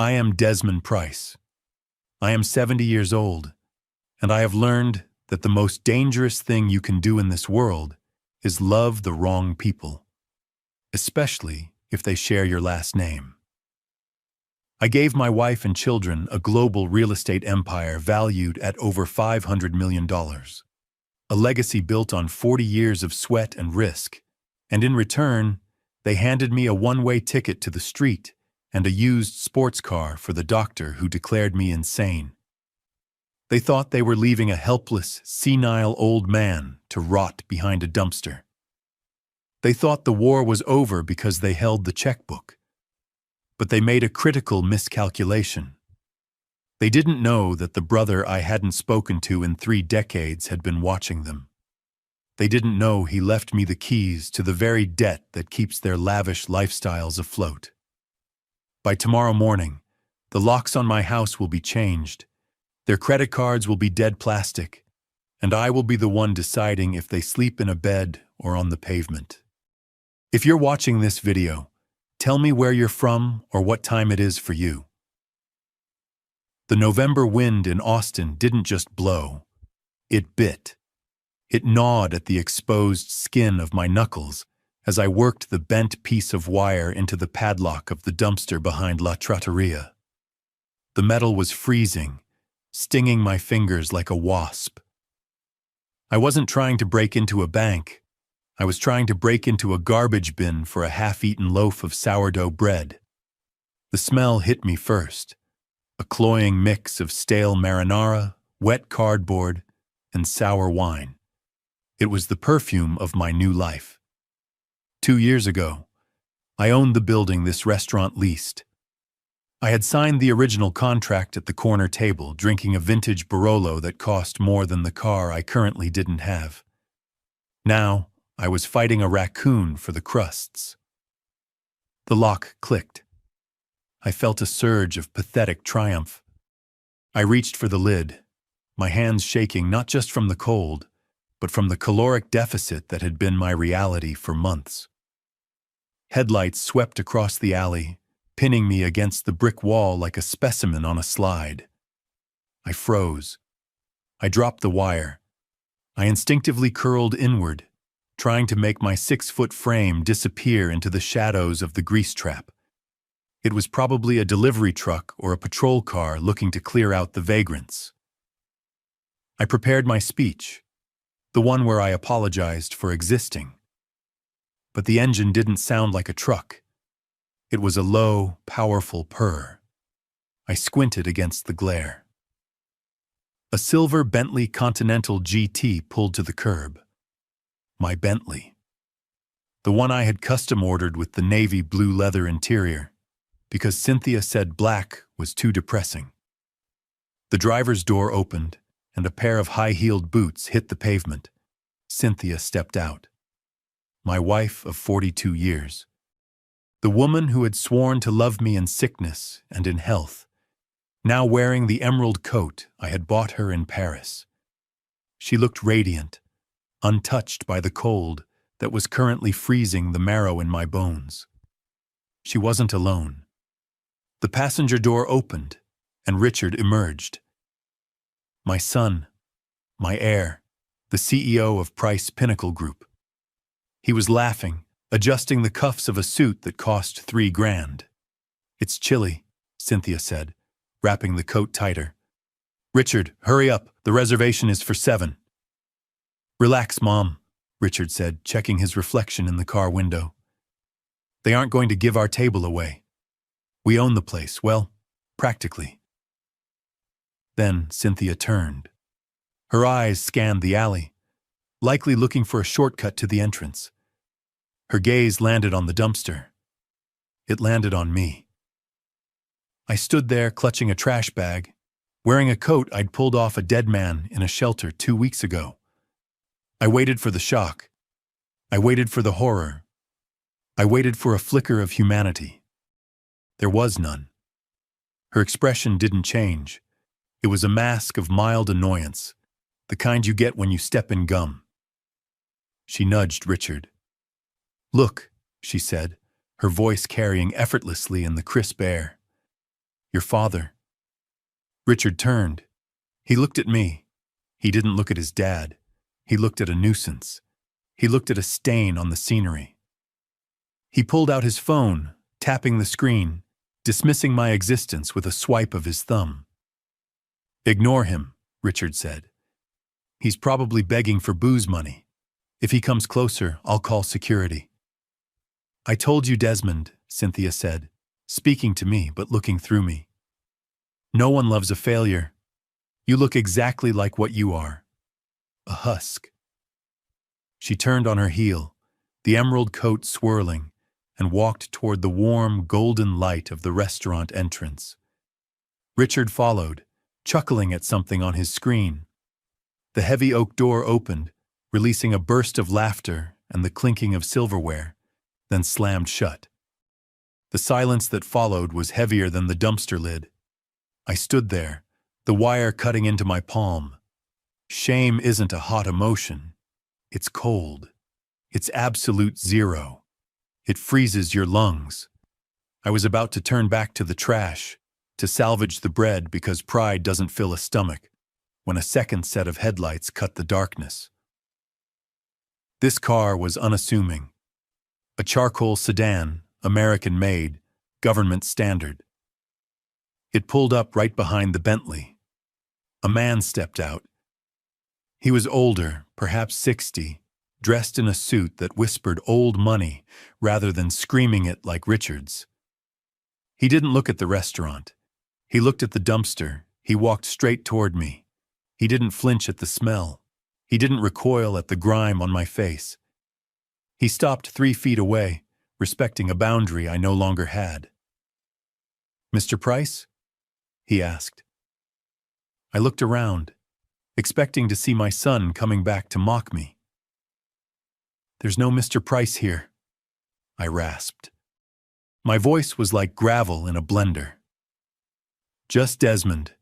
I am Desmond Price. I am 70 years old, and I have learned that the most dangerous thing you can do in this world is love the wrong people, especially if they share your last name. I gave my wife and children a global real estate empire valued at over $500 million, a legacy built on 40 years of sweat and risk, and in return, they handed me a one-way ticket to the street and a used sports car for the doctor who declared me insane. They thought they were leaving a helpless, senile old man to rot behind a dumpster. They thought the war was over because they held the checkbook. But they made a critical miscalculation. They didn't know that the brother I hadn't spoken to in 3 decades had been watching them. They didn't know he left me the keys to the very debt that keeps their lavish lifestyles afloat. By tomorrow morning, the locks on my house will be changed, their credit cards will be dead plastic, and I will be the one deciding if they sleep in a bed or on the pavement. If you're watching this video, tell me where you're from or what time it is for you. The November wind in Austin didn't just blow, it bit. It gnawed at the exposed skin of my knuckles as I worked the bent piece of wire into the padlock of the dumpster behind La Trattoria. The metal was freezing, stinging my fingers like a wasp. I wasn't trying to break into a bank. I was trying to break into a garbage bin for a half-eaten loaf of sourdough bread. The smell hit me first, a cloying mix of stale marinara, wet cardboard, and sour wine. It was the perfume of my new life. 2 years ago, I owned the building this restaurant leased. I had signed the original contract at the corner table, drinking a vintage Barolo that cost more than the car I currently didn't have. Now, I was fighting a raccoon for the crusts. The lock clicked. I felt a surge of pathetic triumph. I reached for the lid, my hands shaking not just from the cold, but from the caloric deficit that had been my reality for months. Headlights swept across the alley, pinning me against the brick wall like a specimen on a slide. I froze. I dropped the wire. I instinctively curled inward, trying to make my 6-foot frame disappear into the shadows of the grease trap. It was probably a delivery truck or a patrol car looking to clear out the vagrants. I prepared my speech, the one where I apologized for existing. But the engine didn't sound like a truck. It was a low, powerful purr. I squinted against the glare. A silver Bentley Continental GT pulled to the curb. My Bentley. The one I had custom ordered with the navy blue leather interior, because Cynthia said black was too depressing. The driver's door opened, and a pair of high-heeled boots hit the pavement. Cynthia stepped out. My wife of 42 years. The woman who had sworn to love me in sickness and in health, now wearing the emerald coat I had bought her in Paris. She looked radiant, untouched by the cold that was currently freezing the marrow in my bones. She wasn't alone. The passenger door opened, and Richard emerged. My son, my heir, the CEO of Price Pinnacle Group. He was laughing, adjusting the cuffs of a suit that cost $3,000. "It's chilly," Cynthia said, wrapping the coat tighter. "Richard, hurry up, the reservation is for 7. "Relax, Mom," Richard said, checking his reflection in the car window. "They aren't going to give our table away. We own the place, well, practically." Then Cynthia turned. Her eyes scanned the alley, likely looking for a shortcut to the entrance. Her gaze landed on the dumpster. It landed on me. I stood there clutching a trash bag, wearing a coat I'd pulled off a dead man in a shelter 2 weeks ago. I waited for the shock. I waited for the horror. I waited for a flicker of humanity. There was none. Her expression didn't change. It was a mask of mild annoyance, the kind you get when you step in gum. She nudged Richard. "Look," she said, her voice carrying effortlessly in the crisp air. Your father. Richard turned. He looked at me. He didn't look at his dad. He looked at a nuisance. He looked at a stain on the scenery. He pulled out his phone, tapping the screen, dismissing my existence with a swipe of his thumb. Ignore him, Richard said. He's probably begging for booze money. If he comes closer, I'll call security. I told you, Desmond, Cynthia said, speaking to me but looking through me. No one loves a failure. You look exactly like what you are. A husk. She turned on her heel, the emerald coat swirling, and walked toward the warm, golden light of the restaurant entrance. Richard followed, chuckling at something on his screen. The heavy oak door opened, releasing a burst of laughter and the clinking of silverware, then slammed shut. The silence that followed was heavier than the dumpster lid. I stood there, the wire cutting into my palm. Shame isn't a hot emotion. It's cold. It's absolute zero. It freezes your lungs. I was about to turn back to the trash, to salvage the bread because pride doesn't fill a stomach, when a second set of headlights cut the darkness. This car was unassuming. A charcoal sedan, American-made, government standard. It pulled up right behind the Bentley. A man stepped out. He was older, perhaps 60, dressed in a suit that whispered old money rather than screaming it like Richard's. He didn't look at the restaurant. He looked at the dumpster. He walked straight toward me. He didn't flinch at the smell. He didn't recoil at the grime on my face. He stopped 3 feet away, respecting a boundary I no longer had. "Mr. Price?" he asked. I looked around, expecting to see my son coming back to mock me. "There's no Mr. Price here," I rasped. My voice was like gravel in a blender. "Just Desmond."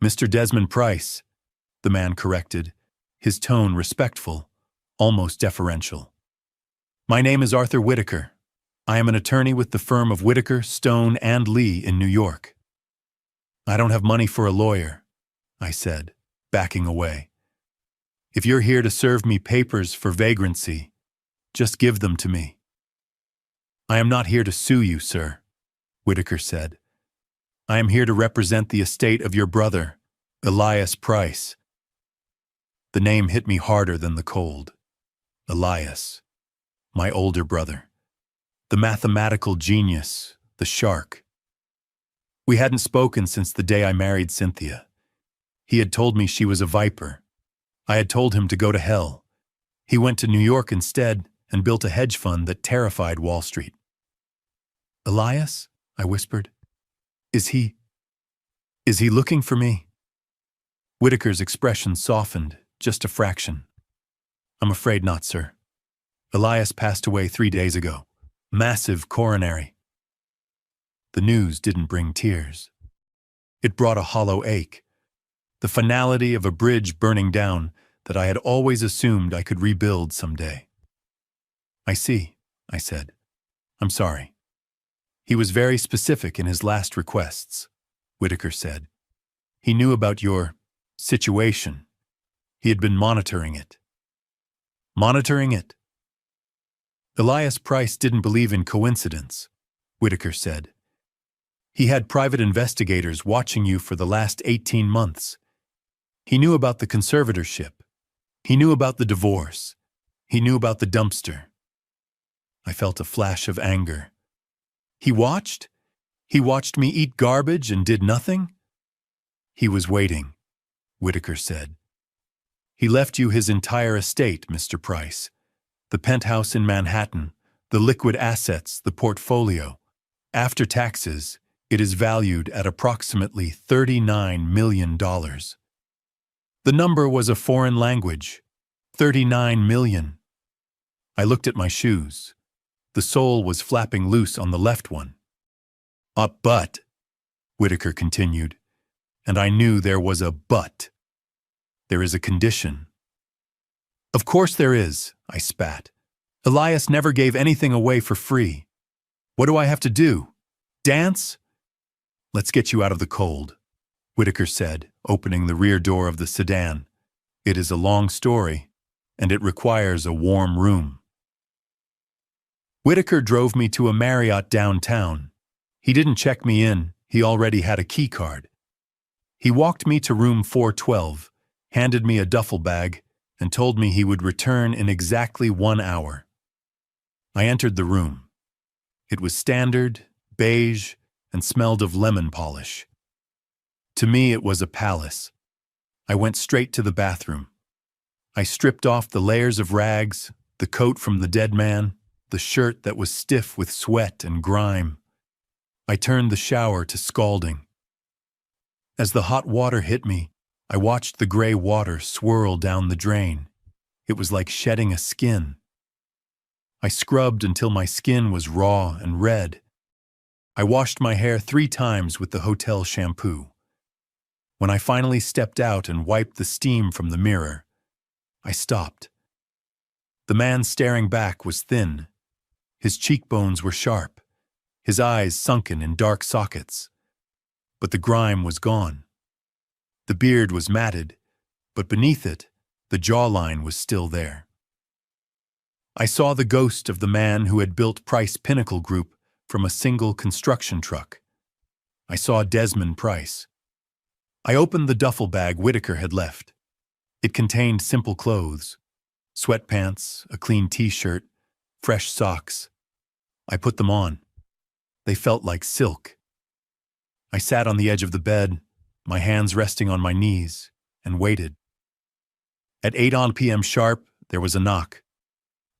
"Mr. Desmond Price," the man corrected, his tone respectful, almost deferential. "My name is Arthur Whitaker. I am an attorney with the firm of Whitaker, Stone, and Lee in New York." "I don't have money for a lawyer," I said, backing away. "If you're here to serve me papers for vagrancy, just give them to me." "I am not here to sue you, sir," Whitaker said. "I am here to represent the estate of your brother, Elias Price." The name hit me harder than the cold. Elias, my older brother. The mathematical genius, the shark. We hadn't spoken since the day I married Cynthia. He had told me she was a viper. I had told him to go to hell. He went to New York instead and built a hedge fund that terrified Wall Street. "Elias?" I whispered. Is he looking for me?" Whitaker's expression softened, just a fraction. "I'm afraid not, sir. Elias passed away 3 days ago. Massive coronary." The news didn't bring tears. It brought a hollow ache, the finality of a bridge burning down that I had always assumed I could rebuild someday. "I see," I said. "I'm sorry." "He was very specific in his last requests," Whitaker said. "He knew about your situation. He had been monitoring it." "Monitoring it?" "Elias Price didn't believe in coincidence," Whitaker said. "He had private investigators watching you for the last 18 months. He knew about the conservatorship. He knew about the divorce. He knew about the dumpster." I felt a flash of anger. "He watched? He watched me eat garbage and did nothing?" "He was waiting," Whitaker said. "He left you his entire estate, Mr. Price. The penthouse in Manhattan, the liquid assets, the portfolio. After taxes, it is valued at approximately $39 million. The number was a foreign language. 39 million. I looked at my shoes. The sole was flapping loose on the left one. But," Whitaker continued, and I knew there was a but. "There is a condition." "Of course there is," I spat. "Elias never gave anything away for free. What do I have to do? Dance?" Let's get you out of the cold, Whitaker said, opening the rear door of the sedan. It is a long story, and it requires a warm room. Whitaker drove me to a Marriott downtown. He didn't check me in, he already had a key card. He walked me to room 412, handed me a duffel bag, and told me he would return in exactly 1 hour. I entered the room. It was standard, beige, and smelled of lemon polish. To me, it was a palace. I went straight to the bathroom. I stripped off the layers of rags, the coat from the dead man, the shirt that was stiff with sweat and grime. I turned the shower to scalding. As the hot water hit me, I watched the gray water swirl down the drain. It was like shedding a skin. I scrubbed until my skin was raw and red. I washed my hair 3 times with the hotel shampoo. When I finally stepped out and wiped the steam from the mirror, I stopped. The man staring back was thin. His cheekbones were sharp, his eyes sunken in dark sockets. But the grime was gone. The beard was matted, but beneath it, the jawline was still there. I saw the ghost of the man who had built Price Pinnacle Group from a single construction truck. I saw Desmond Price. I opened the duffel bag Whitaker had left. It contained simple clothes, sweatpants, a clean t-shirt, fresh socks. I put them on. They felt like silk. I sat on the edge of the bed, my hands resting on my knees, and waited. At 8 p.m. sharp, there was a knock.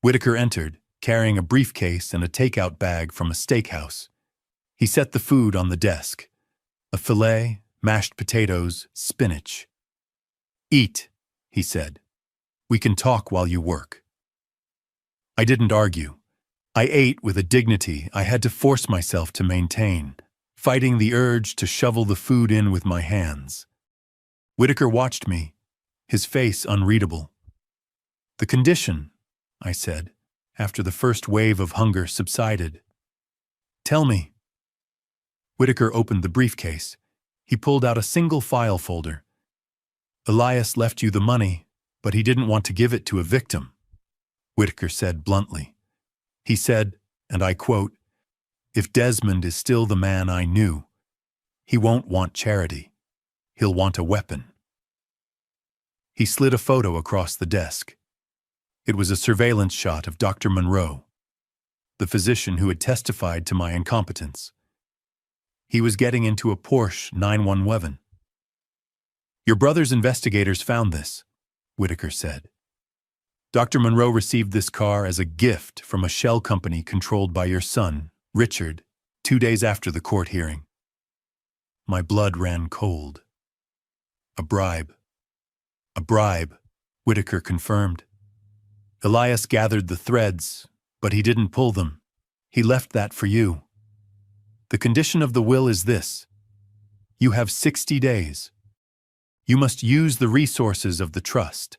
Whitaker entered, carrying a briefcase and a takeout bag from a steakhouse. He set the food on the desk. A filet, mashed potatoes, spinach. "Eat," he said. "We can talk while you work." I didn't argue. I ate with a dignity I had to force myself to maintain, fighting the urge to shovel the food in with my hands. Whitaker watched me, his face unreadable. "The condition," I said, after the first wave of hunger subsided. "Tell me." Whitaker opened the briefcase. He pulled out a single file folder. "Elias left you the money, but he didn't want to give it to a victim," Whitaker said bluntly. He said, and I quote, "If Desmond is still the man I knew, he won't want charity. He'll want a weapon." He slid a photo across the desk. It was a surveillance shot of Dr. Monroe, the physician who had testified to my incompetence. He was getting into a Porsche 911. "Your brother's investigators found this," Whitaker said. "Dr. Monroe received this car as a gift from a shell company controlled by your son, Richard, 2 days after the court hearing." My blood ran cold. "A bribe." "A bribe," Whitaker confirmed. "Elias gathered the threads, but he didn't pull them. He left that for you. The condition of the will is this: you have 60 days. You must use the resources of the trust,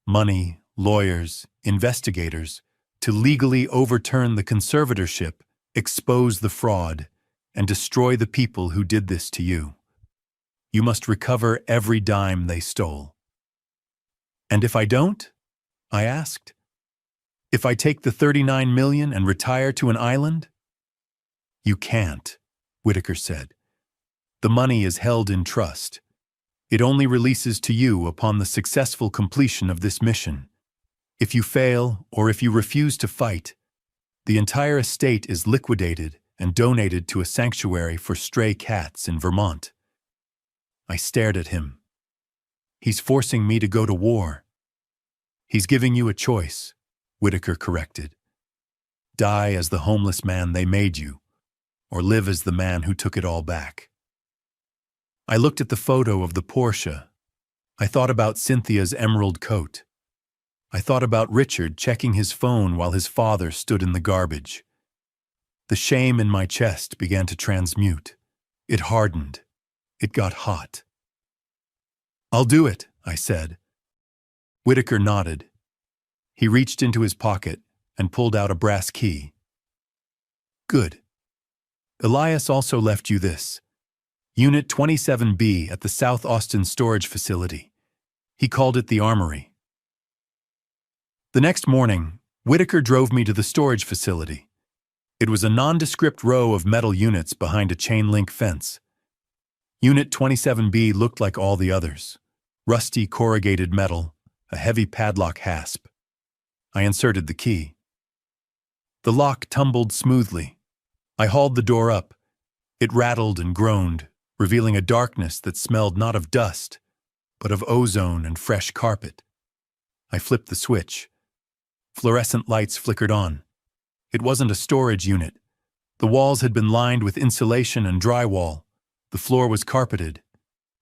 money, lawyers, investigators, to legally overturn the conservatorship, expose the fraud, and destroy the people who did this to you. You must recover every dime they stole." "And if I don't?" I asked. "If I take the 39 million and retire to an island?" "You can't," Whitaker said. "The money is held in trust. It only releases to you upon the successful completion of this mission. If you fail, or if you refuse to fight, the entire estate is liquidated and donated to a sanctuary for stray cats in Vermont." I stared at him. "He's forcing me to go to war." "He's giving you a choice," Whitaker corrected. "Die as the homeless man they made you, or live as the man who took it all back." I looked at the photo of the Porsche. I thought about Cynthia's emerald coat. I thought about Richard checking his phone while his father stood in the garbage. The shame in my chest began to transmute. It hardened. It got hot. "I'll do it," I said. Whitaker nodded. He reached into his pocket and pulled out a brass key. "Good. Elias also left you this. Unit 27B at the South Austin storage facility. He called it the Armory. The next morning, Whitaker drove me to the storage facility. It was a nondescript row of metal units behind a chain-link fence. Unit 27B looked like all the others. Rusty corrugated metal, a heavy padlock hasp. I inserted the key. The lock tumbled smoothly. I hauled the door up. It rattled and groaned, revealing a darkness that smelled not of dust, but of ozone and fresh carpet. I flipped the switch. Fluorescent lights flickered on. It wasn't a storage unit. The walls had been lined with insulation and drywall. The floor was carpeted.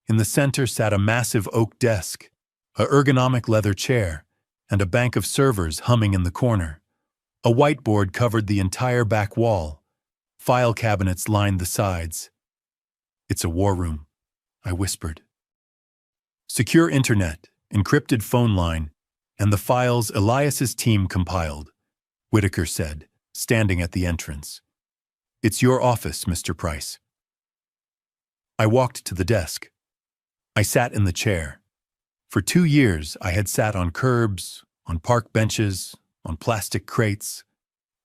In the center sat a massive oak desk, a ergonomic leather chair, and a bank of servers humming in the corner. A whiteboard covered the entire back wall. File cabinets lined the sides. "It's a war room," I whispered. Secure internet, encrypted phone line, and the files Elias's team compiled, Whitaker said, standing at the entrance. "It's your office, Mr. Price." I walked to the desk. I sat in the chair. For 2 years, I had sat on curbs, on park benches, on plastic crates.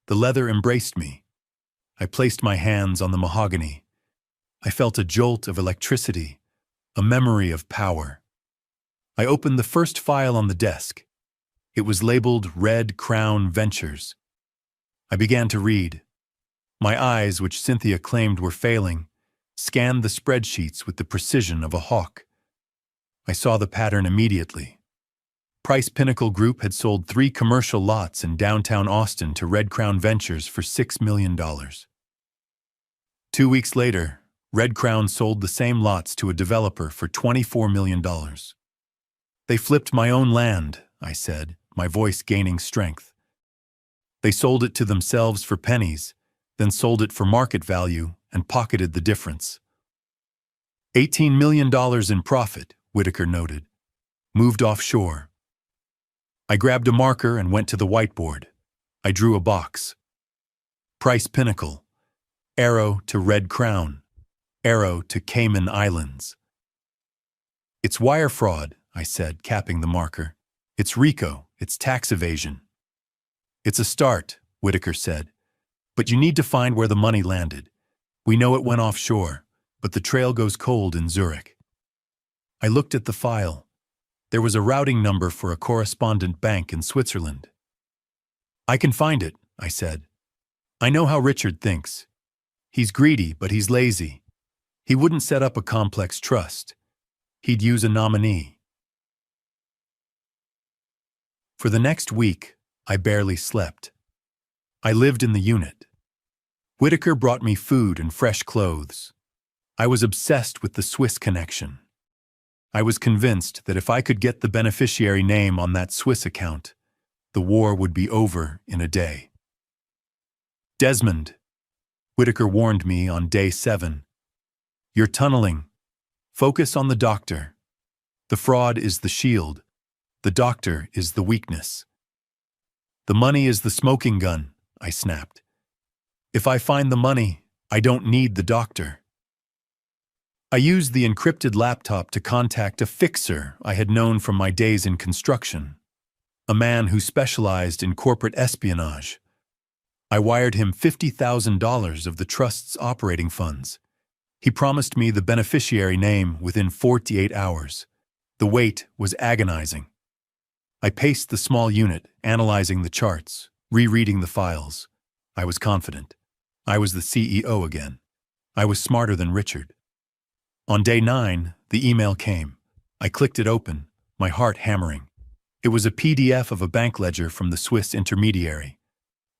The leather embraced me. I placed my hands on the mahogany. I felt a jolt of electricity, a memory of power. I opened the first file on the desk. It was labeled Red Crown Ventures. I began to read. My eyes, which Cynthia claimed were failing, scanned the spreadsheets with the precision of a hawk. I saw the pattern immediately. Price Pinnacle Group had sold 3 commercial lots in downtown Austin to Red Crown Ventures for $6 million. 2 weeks later, Red Crown sold the same lots to a developer for $24 million. "They flipped my own land," I said, my voice gaining strength. "They sold it to themselves for pennies, then sold it for market value and pocketed the difference." $18 million in profit, Whitaker noted. "Moved offshore." I grabbed a marker and went to the whiteboard. I drew a box. Price Pinnacle. Arrow to Red Crown. Arrow to Cayman Islands. "It's wire fraud," I said, capping the marker. "It's RICO. It's tax evasion." "It's a start," Whitaker said. "But you need to find where the money landed. We know it went offshore, but the trail goes cold in Zurich." I looked at the file. There was a routing number for a correspondent bank in Switzerland. "I can find it," I said. "I know how Richard thinks. He's greedy, but he's lazy. He wouldn't set up a complex trust. He'd use a nominee." For the next week, I barely slept. I lived in the unit. Whitaker brought me food and fresh clothes. I was obsessed with the Swiss connection. I was convinced that if I could get the beneficiary name on that Swiss account, the war would be over in a day. "Desmond," Whitaker warned me on day 7. "You're tunneling. Focus on the doctor. The fraud is the shield. The doctor is the weakness." "The money is the smoking gun," I snapped. "If I find the money, I don't need the doctor." I used the encrypted laptop to contact a fixer I had known from my days in construction, a man who specialized in corporate espionage. I wired him $50,000 of the trust's operating funds. He promised me the beneficiary name within 48 hours. The wait was agonizing. I paced the small unit, analyzing the charts, rereading the files. I was confident. I was the CEO again. I was smarter than Richard. On day 9, the email came. I clicked it open, my heart hammering. It was a PDF of a bank ledger from the Swiss intermediary.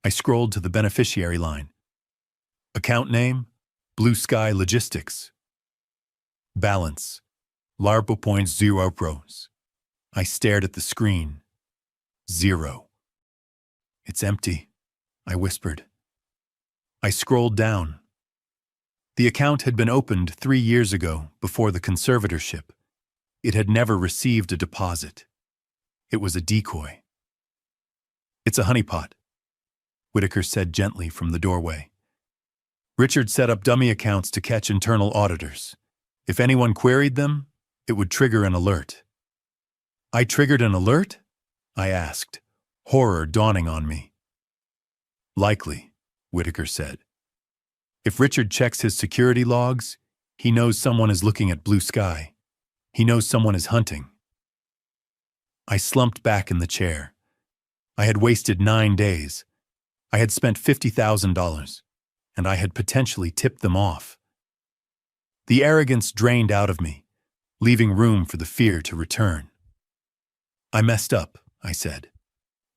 I scrolled to the beneficiary line. Account name, Blue Sky Logistics. Balance, $0.0. I stared at the screen. 0. "It's empty," I whispered. I scrolled down. The account had been opened 3 years ago, before the conservatorship. It had never received a deposit. It was a decoy. "It's a honeypot," Whitaker said gently from the doorway. "Richard set up dummy accounts to catch internal auditors. If anyone queried them, it would trigger an alert. I triggered an alert? I asked, horror dawning on me. Likely, Whitaker said. If Richard checks his security logs, he knows someone is looking at blue sky. He knows someone is hunting. I slumped back in the chair. I had wasted 9 days. I had spent $50,000, and I had potentially tipped them off. The arrogance drained out of me, leaving room for the fear to return. I messed up, I said.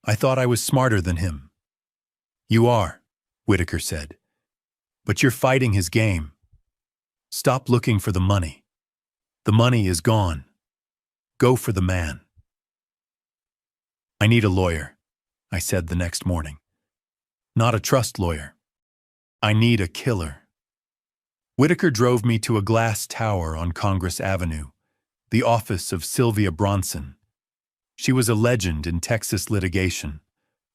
I thought I was smarter than him. You are, Whitaker said. But you're fighting his game. Stop looking for the money. The money is gone. Go for the man. I need a lawyer, I said the next morning. Not a trust lawyer. I need a killer. Whitaker drove me to a glass tower on Congress Avenue, the office of Sylvia Bronson. She was a legend in Texas litigation,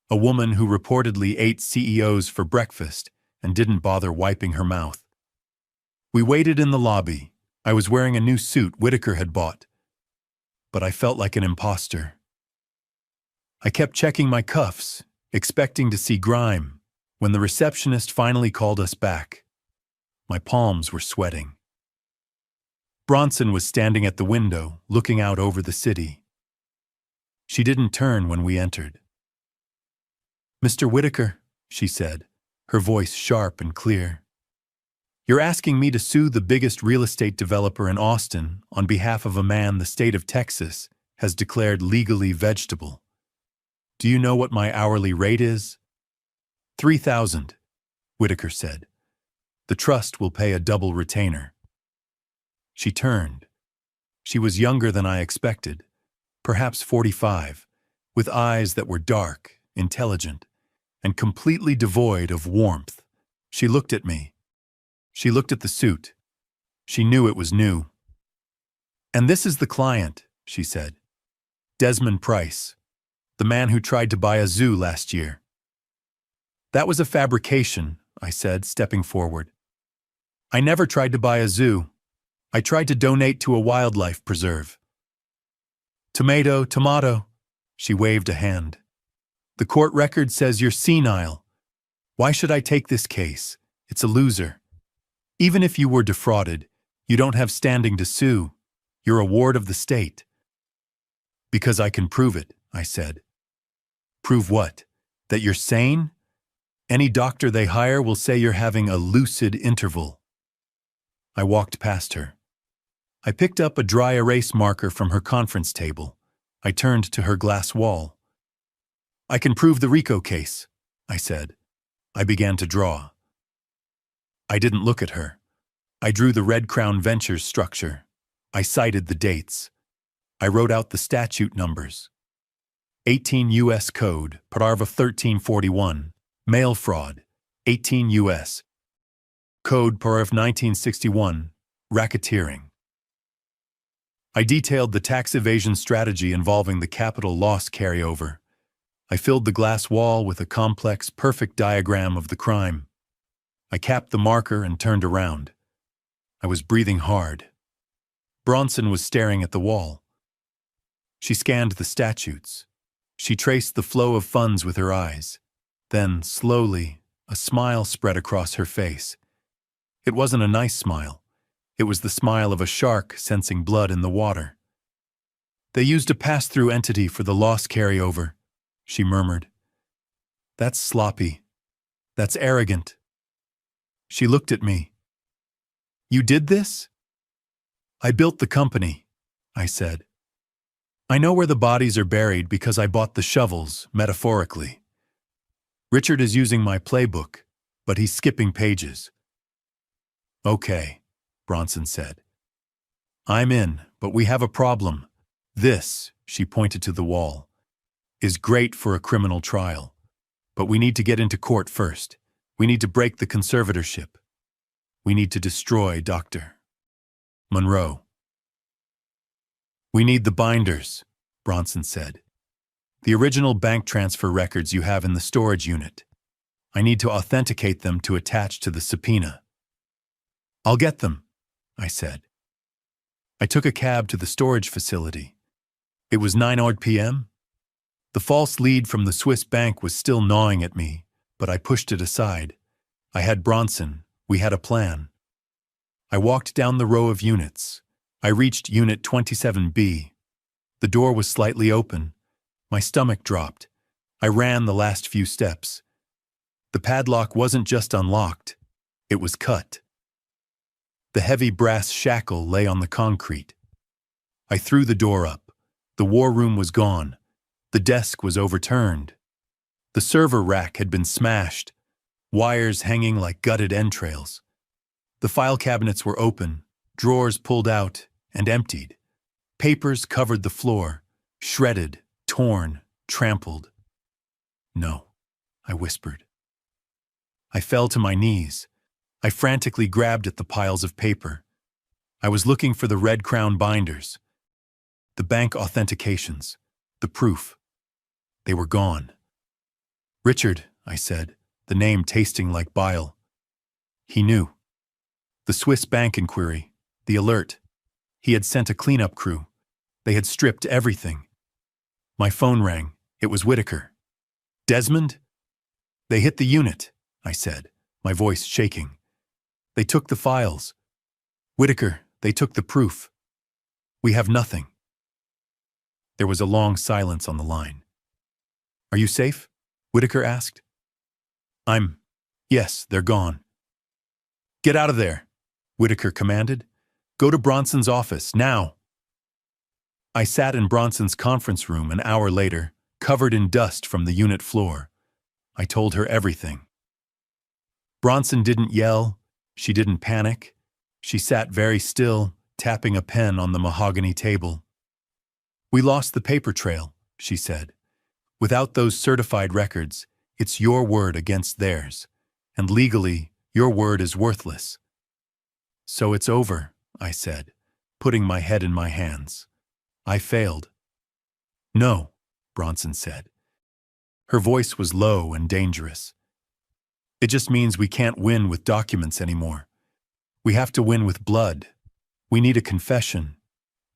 a woman who reportedly ate CEOs for breakfast and didn't bother wiping her mouth. We waited in the lobby. I was wearing a new suit Whitaker had bought, but I felt like an imposter. I kept checking my cuffs, expecting to see grime, when the receptionist finally called us back. My palms were sweating. Bronson was standing at the window, looking out over the city. She didn't turn when we entered. Mr. Whitaker, she said, her voice sharp and clear. You're asking me to sue the biggest real estate developer in Austin on behalf of a man the state of Texas has declared legally vegetable. Do you know what my hourly rate is? $3,000, Whitaker said. The trust will pay a double retainer. She turned. She was younger than I expected, perhaps 45, with eyes that were dark, intelligent, and completely devoid of warmth. She looked at me. She looked at the suit. She knew it was new. And this is the client, she said. Desmond Price, the man who tried to buy a zoo last year. That was a fabrication, I said, stepping forward. I never tried to buy a zoo. I tried to donate to a wildlife preserve. Tomato, tomato, she waved a hand. The court record says you're senile. Why should I take this case? It's a loser. Even if you were defrauded, you don't have standing to sue. You're a ward of the state. Because I can prove it, I said. Prove what? That you're sane? Any doctor they hire will say you're having a lucid interval. I walked past her. I picked up a dry erase marker from her conference table. I turned to her glass wall. I can prove the RICO case, I said. I began to draw. I didn't look at her. I drew the Red Crown Ventures structure. I cited the dates. I wrote out the statute numbers. 18 U.S. Code, Paragraph 1341, mail fraud, 18 U.S. Code, Paragraph 1961, racketeering. I detailed the tax evasion strategy involving the capital loss carryover. I filled the glass wall with a complex, perfect diagram of the crime. I capped the marker and turned around. I was breathing hard. Bronson was staring at the wall. She scanned the statutes. She traced the flow of funds with her eyes. Then, slowly, a smile spread across her face. It wasn't a nice smile. It was the smile of a shark sensing blood in the water. They used a pass-through entity for the loss carryover, she murmured. That's sloppy. That's arrogant. She looked at me. You did this? I built the company, I said. I know where the bodies are buried because I bought the shovels, metaphorically. Richard is using my playbook, but he's skipping pages. Okay, Bronson said. I'm in, but we have a problem. This, she pointed to the wall, is great for a criminal trial, but we need to get into court first. We need to break the conservatorship. We need to destroy Dr. Monroe. We need the binders, Bronson said. The original bank transfer records you have in the storage unit. I need to authenticate them to attach to the subpoena. I'll get them, I said. I took a cab to the storage facility. It was 9 p.m. The false lead from the Swiss bank was still gnawing at me, but I pushed it aside. I had Bronson. We had a plan. I walked down the row of units. I reached Unit 27B. The door was slightly open. My stomach dropped. I ran the last few steps. The padlock wasn't just unlocked, it was cut. The heavy brass shackle lay on the concrete. I threw the door up. The war room was gone. The desk was overturned. The server rack had been smashed, wires hanging like gutted entrails. The file cabinets were open, drawers pulled out and emptied. Papers covered the floor, shredded, torn, trampled. "No," I whispered. I fell to my knees. I frantically grabbed at the piles of paper. I was looking for the Red Crown binders, the bank authentications, the proof. They were gone. "Richard," I said, the name tasting like bile. He knew. The Swiss bank inquiry, the alert. He had sent a cleanup crew. They had stripped everything. My phone rang. It was Whitaker. "Desmond?" "They hit the unit," I said, my voice shaking. "They took the files. Whitaker, they took the proof. We have nothing." There was a long silence on the line. "Are you safe?" Whitaker asked. Yes, they're gone." "Get out of there," Whitaker commanded. "Go to Bronson's office, now." I sat in Bronson's conference room an hour later, covered in dust from the unit floor. I told her everything. Bronson didn't yell. She didn't panic. She sat very still, tapping a pen on the mahogany table. "We lost the paper trail," she said. "Without those certified records, it's your word against theirs, and legally, your word is worthless." "So it's over," I said, putting my head in my hands. "I failed." "No," Bronson said. Her voice was low and dangerous. "It just means we can't win with documents anymore. We have to win with blood. We need a confession.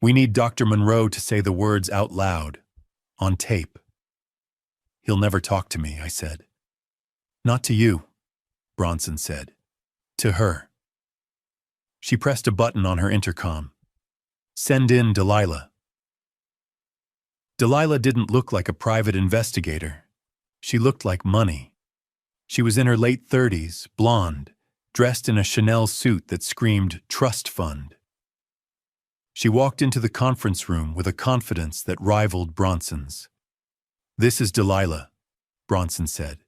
We need Dr. Monroe to say the words out loud, on tape." "He'll never talk to me," I said. "Not to you," Bronson said. "To her." She pressed a button on her intercom. "Send in Delilah." Delilah didn't look like a private investigator. She looked like money. She was in her late 30s, blonde, dressed in a Chanel suit that screamed trust fund. She walked into the conference room with a confidence that rivaled Bronson's. "This is Delilah," Bronson said.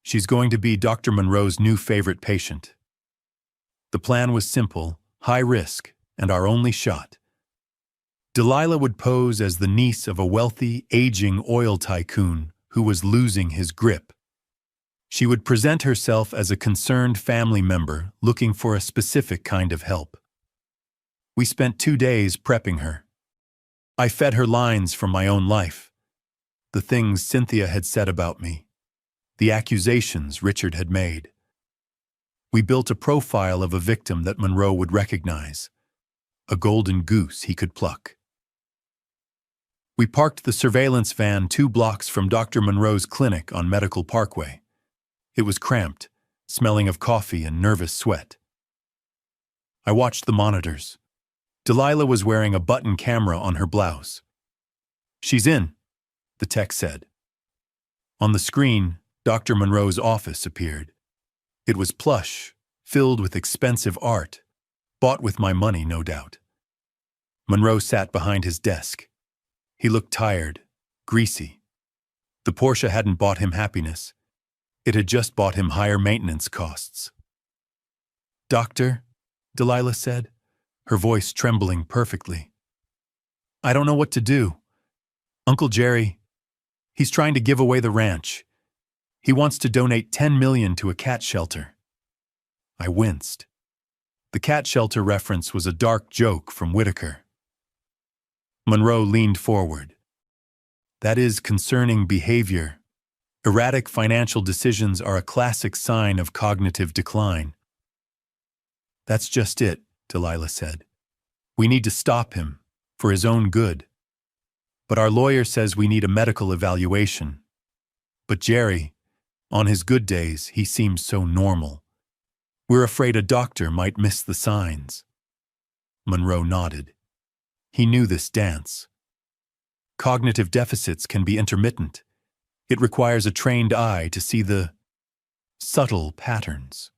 "She's going to be Dr. Monroe's new favorite patient." The plan was simple, high risk, and our only shot. Delilah would pose as the niece of a wealthy, aging oil tycoon who was losing his grip. She would present herself as a concerned family member looking for a specific kind of help. We spent 2 days prepping her. I fed her lines from my own life. The things Cynthia had said about me. The accusations Richard had made. We built a profile of a victim that Monroe would recognize. A golden goose he could pluck. We parked the surveillance van 2 blocks from Dr. Monroe's clinic on Medical Parkway. It was cramped, smelling of coffee and nervous sweat. I watched the monitors. Delilah was wearing a button camera on her blouse. "She's in," the tech said. On the screen, Dr. Monroe's office appeared. It was plush, filled with expensive art, bought with my money, no doubt. Monroe sat behind his desk. He looked tired, greasy. The Porsche hadn't bought him happiness. It had just bought him higher maintenance costs. "Doctor," Delilah said, her voice trembling perfectly. "I don't know what to do. Uncle Jerry, he's trying to give away the ranch. He wants to donate $10 million to a cat shelter." I winced. The cat shelter reference was a dark joke from Whitaker. Monroe leaned forward. "That is concerning behavior. Erratic financial decisions are a classic sign of cognitive decline." "That's just it," Delilah said. We need to stop him, for his own good. But our lawyer says we need a medical evaluation. But Jerry, on his good days, he seems so normal. We're afraid a doctor might miss the signs. Monroe nodded. He knew this dance. Cognitive deficits can be intermittent. It requires a trained eye to see the subtle patterns.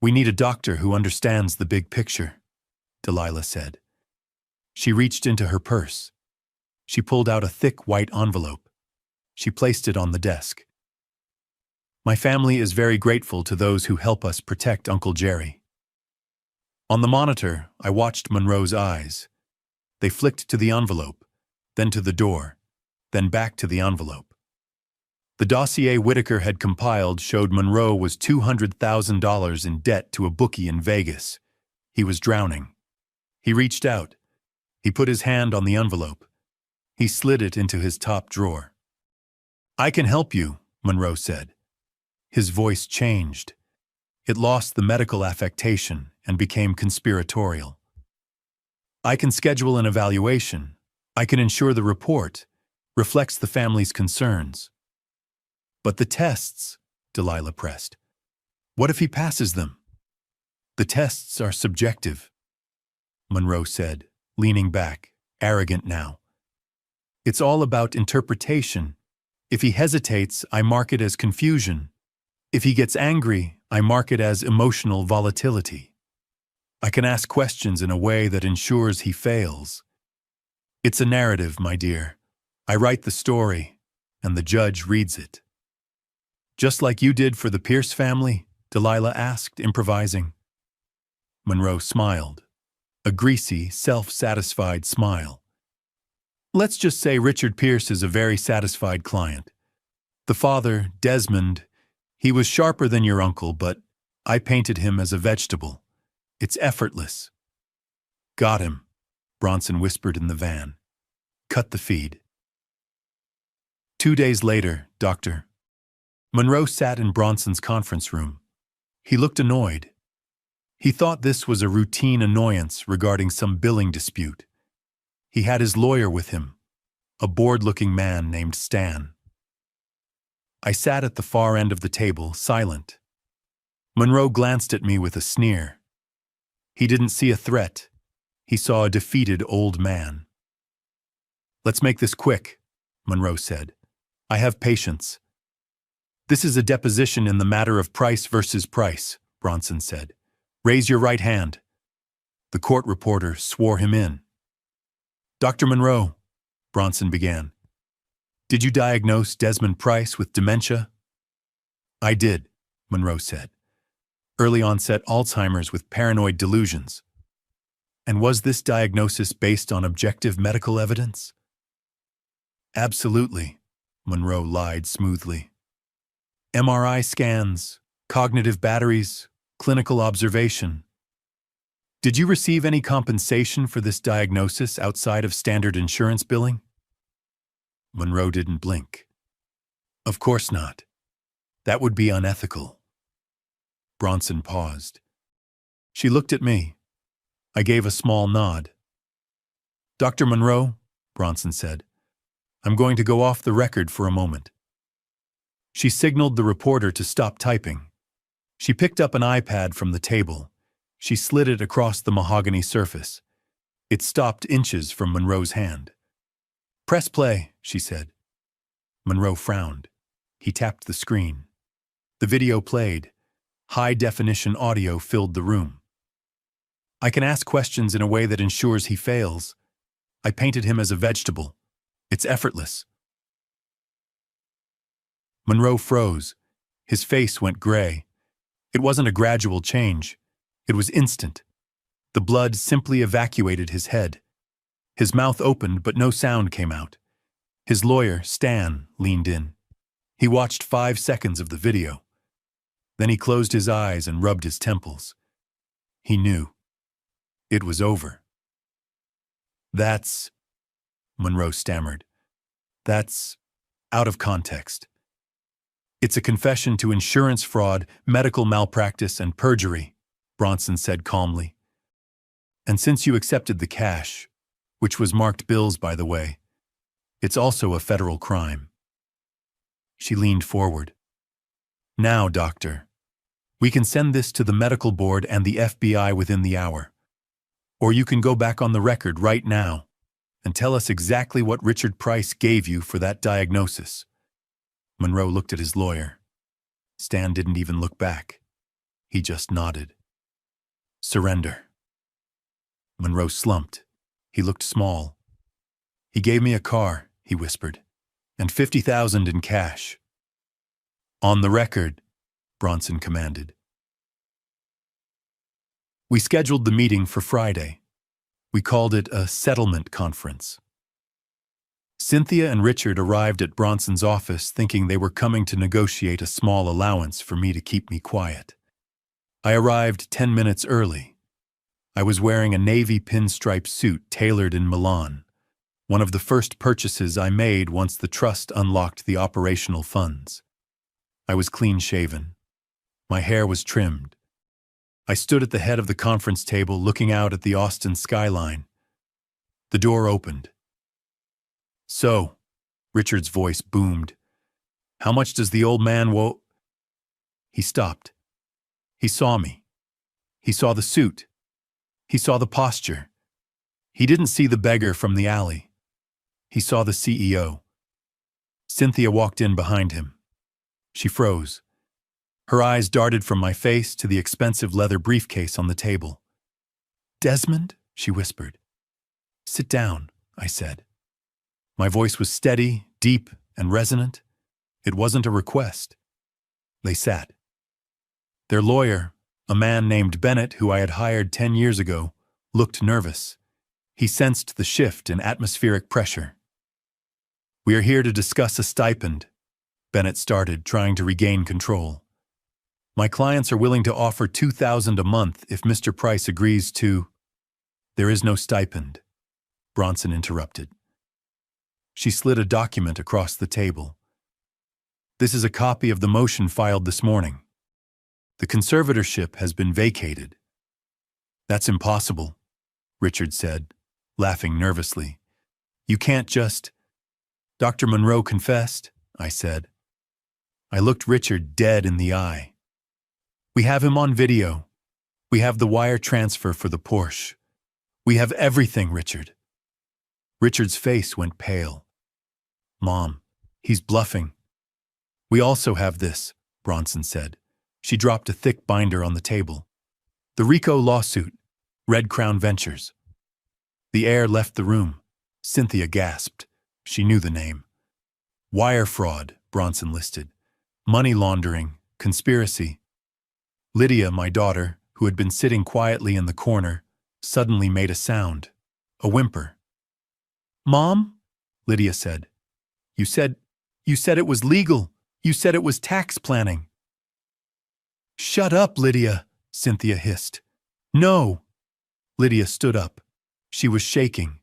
We need a doctor who understands the big picture, Delilah said. She reached into her purse. She pulled out a thick white envelope. She placed it on the desk. My family is very grateful to those who help us protect Uncle Jerry. On the monitor, I watched Monroe's eyes. They flicked to the envelope, then to the door, then back to the envelope. The dossier Whitaker had compiled showed Monroe was $200,000 in debt to a bookie in Vegas. He was drowning. He reached out. He put his hand on the envelope. He slid it into his top drawer. I can help you, Monroe said. His voice changed. It lost the medical affectation and became conspiratorial. I can schedule an evaluation. I can ensure the report reflects the family's concerns. But the tests, Delilah pressed. What if he passes them? The tests are subjective, Monroe said, leaning back, arrogant now. It's all about interpretation. If he hesitates, I mark it as confusion. If he gets angry, I mark it as emotional volatility. I can ask questions in a way that ensures he fails. It's a narrative, my dear. I write the story, and the judge reads it. Just like you did for the Pierce family? Delilah asked, improvising. Monroe smiled, a greasy, self-satisfied smile. Let's just say Richard Pierce is a very satisfied client. The father, Desmond, he was sharper than your uncle, but I painted him as a vegetable. It's effortless. Got him, Bronson whispered in the van. Cut the feed. 2 days later, Doctor. Monroe sat in Bronson's conference room. He looked annoyed. He thought this was a routine annoyance regarding some billing dispute. He had his lawyer with him, a bored-looking man named Stan. I sat at the far end of the table, silent. Monroe glanced at me with a sneer. He didn't see a threat. He saw a defeated old man. Let's make this quick, Monroe said. I have patience. This is a deposition in the matter of Price versus Price, Bronson said. Raise your right hand. The court reporter swore him in. Dr. Monroe, Bronson began. Did you diagnose Desmond Price with dementia? I did, Monroe said. Early-onset Alzheimer's with paranoid delusions. And was this diagnosis based on objective medical evidence? Absolutely, Monroe lied smoothly. MRI scans, cognitive batteries, clinical observation. Did you receive any compensation for this diagnosis outside of standard insurance billing? Monroe didn't blink. Of course not. That would be unethical. Bronson paused. She looked at me. I gave a small nod. Dr. Monroe, Bronson said, I'm going to go off the record for a moment. She signaled the reporter to stop typing. She picked up an iPad from the table. She slid it across the mahogany surface. It stopped inches from Monroe's hand. Press play, she said. Monroe frowned. He tapped the screen. The video played. High-definition audio filled the room. I can ask questions in a way that ensures he fails. I painted him as a vegetable. It's effortless. Monroe froze. His face went gray. It wasn't a gradual change. It was instant. The blood simply evacuated his head. His mouth opened, but no sound came out. His lawyer, Stan, leaned in. He watched 5 seconds of the video. Then he closed his eyes and rubbed his temples. He knew. It was over. That's, Monroe stammered. That's out of context. It's a confession to insurance fraud, medical malpractice, and perjury, Bronson said calmly. And since you accepted the cash, which was marked bills, by the way, it's also a federal crime." She leaned forward. "Now, doctor, we can send this to the medical board and the FBI within the hour. Or you can go back on the record right now and tell us exactly what Richard Price gave you for that diagnosis." Monroe looked at his lawyer. Stan didn't even look back. He just nodded. "Surrender." Monroe slumped. He looked small. "He gave me a car," he whispered, "and $50,000 in cash." "On the record," Bronson commanded. We scheduled the meeting for Friday. We called it a settlement conference. Cynthia and Richard arrived at Bronson's office thinking they were coming to negotiate a small allowance for me to keep me quiet. I arrived 10 minutes early. I was wearing a navy pinstripe suit tailored in Milan, one of the first purchases I made once the trust unlocked the operational funds. I was clean-shaven. My hair was trimmed. I stood at the head of the conference table looking out at the Austin skyline. The door opened. "So," Richard's voice boomed, "how much does the old man wo—" He stopped. He saw me. He saw the suit. He saw the posture. He didn't see the beggar from the alley. He saw the CEO. Cynthia walked in behind him. She froze. Her eyes darted from my face to the expensive leather briefcase on the table. "Desmond?" she whispered. "Sit down," I said. My voice was steady, deep, and resonant. It wasn't a request. They sat. Their lawyer, a man named Bennett who I had hired 10 years ago, looked nervous. He sensed the shift in atmospheric pressure. "We are here to discuss a stipend," Bennett started, trying to regain control. "My clients are willing to offer $2,000 a month if Mr. Price agrees to—" "There is no stipend," Bronson interrupted. She slid a document across the table. "This is a copy of the motion filed this morning. The conservatorship has been vacated." "That's impossible," Richard said, laughing nervously. "You can't just—" "Dr. Monroe confessed," I said. I looked Richard dead in the eye. "We have him on video. We have the wire transfer for the Porsche. We have everything, Richard." Richard's face went pale. "Mom, he's bluffing." "We also have this," Bronson said. She dropped a thick binder on the table. "The RICO lawsuit, Red Crown Ventures." The heir left the room. Cynthia gasped. She knew the name. "Wire fraud," Bronson listed. "Money laundering, conspiracy." Lydia, my daughter, who had been sitting quietly in the corner, suddenly made a sound, a whimper. "Mom?" Lydia said. You said it was legal. You said it was tax planning." "Shut up, Lydia," Cynthia hissed. "No." Lydia stood up. She was shaking.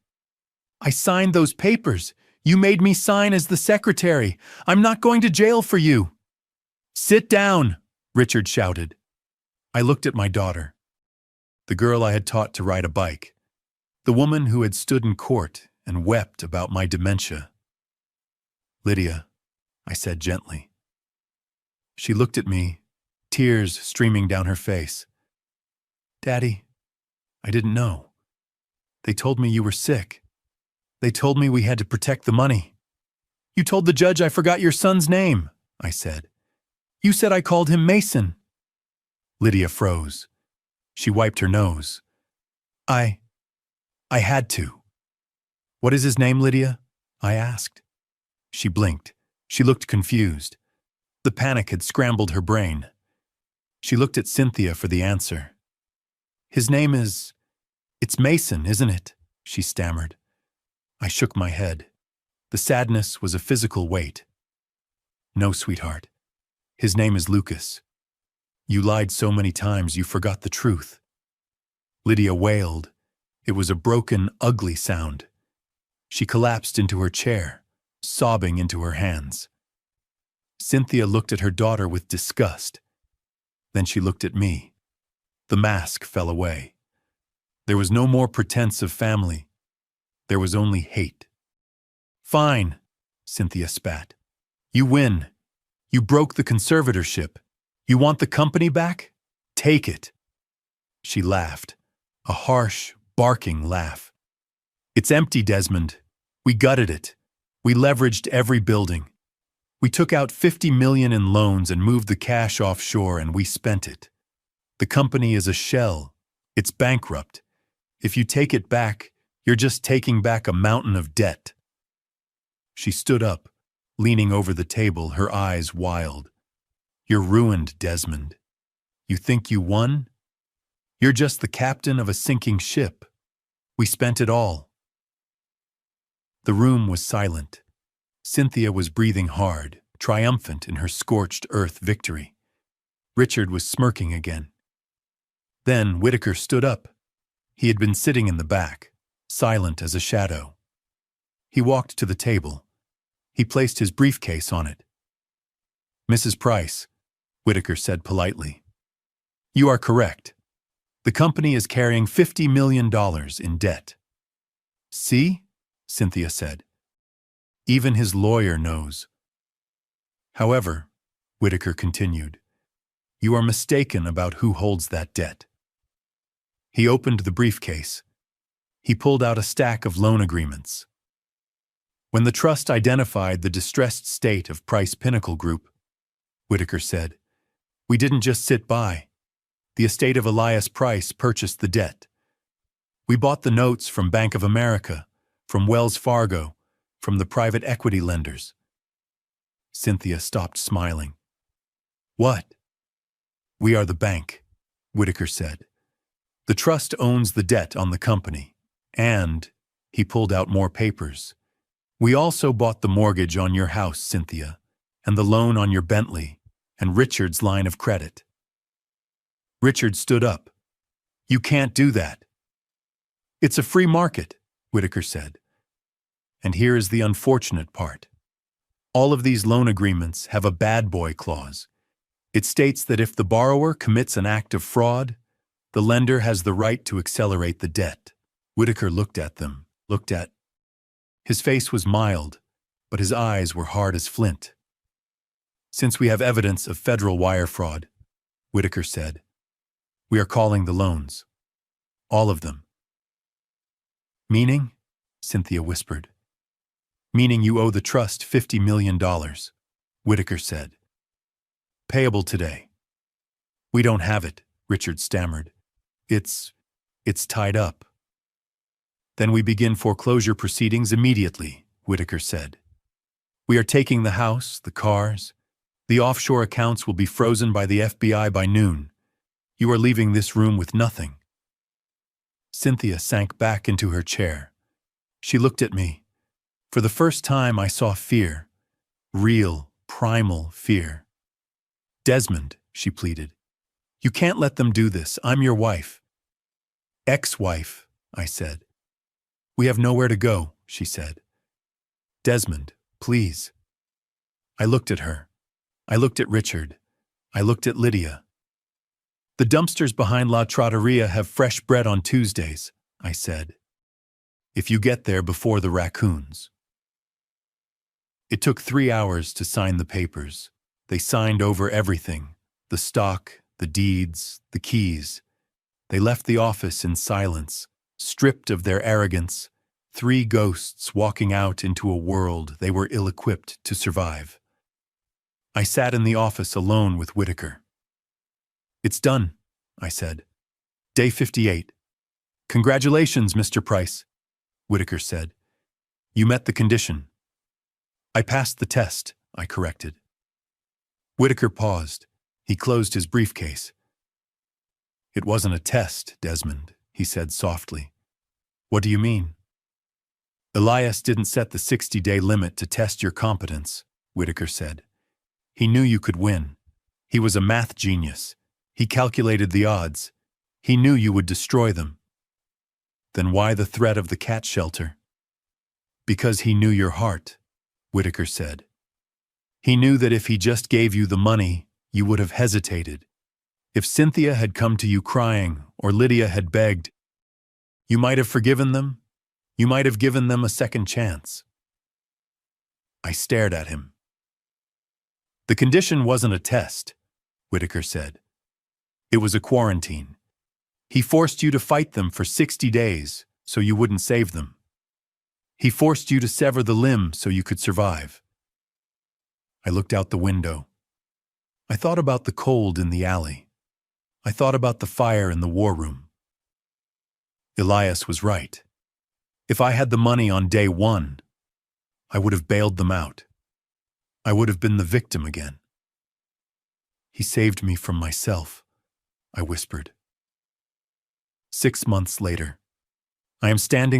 "I signed those papers. You made me sign as the secretary. I'm not going to jail for you." "Sit down," Richard shouted. I looked at my daughter, the girl I had taught to ride a bike, the woman who had stood in court and wept about my dementia. "Lydia," I said gently. She looked at me, tears streaming down her face. "Daddy, I didn't know. They told me you were sick. They told me we had to protect the money. You told the judge I forgot your son's name," I said. "You said I called him Mason." Lydia froze. She wiped her nose. I had to." "What is his name, Lydia?" I asked. She blinked. She looked confused. The panic had scrambled her brain. She looked at Cynthia for the answer. "His name is— It's Mason, isn't it?" she stammered. I shook my head. The sadness was a physical weight. "No, sweetheart. His name is Lucas. You lied so many times you forgot the truth." Lydia wailed. It was a broken, ugly sound. She collapsed into her chair, sobbing into her hands. Cynthia looked at her daughter with disgust. Then she looked at me. The mask fell away. There was no more pretense of family. There was only hate. Fine, Cynthia spat. You win. You broke the conservatorship. You want the company back? Take it. She laughed, a harsh, barking laugh. It's empty, Desmond. We gutted it. We leveraged every building. We took out $50 million in loans and moved the cash offshore, and we spent it. The company is a shell. It's bankrupt. If you take it back, you're just taking back a mountain of debt. She stood up, leaning over the table, her eyes wild. You're ruined, Desmond. You think you won? You're just the captain of a sinking ship. We spent it all. The room was silent. Cynthia was breathing hard, triumphant in her scorched earth victory. Richard was smirking again. Then Whitaker stood up. He had been sitting in the back, silent as a shadow. He walked to the table. He placed his briefcase on it. Mrs. Price, Whitaker said politely, you are correct. The company is carrying $50 million in debt. See? Cynthia said. Even his lawyer knows. However, Whitaker continued, you are mistaken about who holds that debt. He opened the briefcase. He pulled out a stack of loan agreements. When the trust identified the distressed state of Price Pinnacle Group, Whitaker said, we didn't just sit by. The estate of Elias Price purchased the debt. We bought the notes from Bank of America, from Wells Fargo, from the private equity lenders. Cynthia stopped smiling. What? We are the bank, Whitaker said. The trust owns the debt on the company, and he pulled out more papers. We also bought the mortgage on your house, Cynthia, and the loan on your Bentley, and Richard's line of credit. Richard stood up. You can't do that. It's a free market, Whitaker said. And here is the unfortunate part. All of these loan agreements have a bad boy clause. It states that if the borrower commits an act of fraud, the lender has the right to accelerate the debt. Whitaker looked at. His face was mild, but his eyes were hard as flint. Since we have evidence of federal wire fraud, Whitaker said, we are calling the loans. All of them. Meaning? Cynthia whispered. Meaning you owe the trust $50 million, Whitaker said. Payable today. We don't have it, Richard stammered. It's tied up. Then we begin foreclosure proceedings immediately, Whitaker said. We are taking the house, the cars. The offshore accounts will be frozen by the FBI by noon. You are leaving this room with nothing. Cynthia sank back into her chair. She looked at me. For the first time, I saw fear. Real, primal fear. Desmond, she pleaded. You can't let them do this. I'm your wife. Ex-wife, I said. We have nowhere to go, she said. Desmond, please. I looked at her. I looked at Richard. I looked at Lydia. The dumpsters behind La Trattoria have fresh bread on Tuesdays, I said. If you get there before the raccoons. It took 3 hours to sign the papers. They signed over everything, the stock, the deeds, the keys. They left the office in silence, stripped of their arrogance, 3 ghosts walking out into a world they were ill-equipped to survive. I sat in the office alone with Whitaker. It's done, I said. Day 58. Congratulations, Mr. Price, Whitaker said. You met the condition. I passed the test, I corrected. Whitaker paused. He closed his briefcase. It wasn't a test, Desmond, he said softly. What do you mean? Elias didn't set the 60-day limit to test your competence, Whitaker said. He knew you could win. He was a math genius. He calculated the odds. He knew you would destroy them. Then why the threat of the cat shelter? Because he knew your heart, Whitaker said. He knew that if he just gave you the money, you would have hesitated. If Cynthia had come to you crying, or Lydia had begged, You might have forgiven them. You might have given them a second chance. I stared at him. The condition wasn't a test, Whitaker said. It was a quarantine. He forced you to fight them for 60 days so you wouldn't save them. He forced you to sever the limb so you could survive. I looked out the window. I thought about the cold in the alley. I thought about the fire in the war room. Elias was right. If I had the money on day one, I would have bailed them out. I would have been the victim again. He saved me from myself, I whispered. 6 months later, I am standing on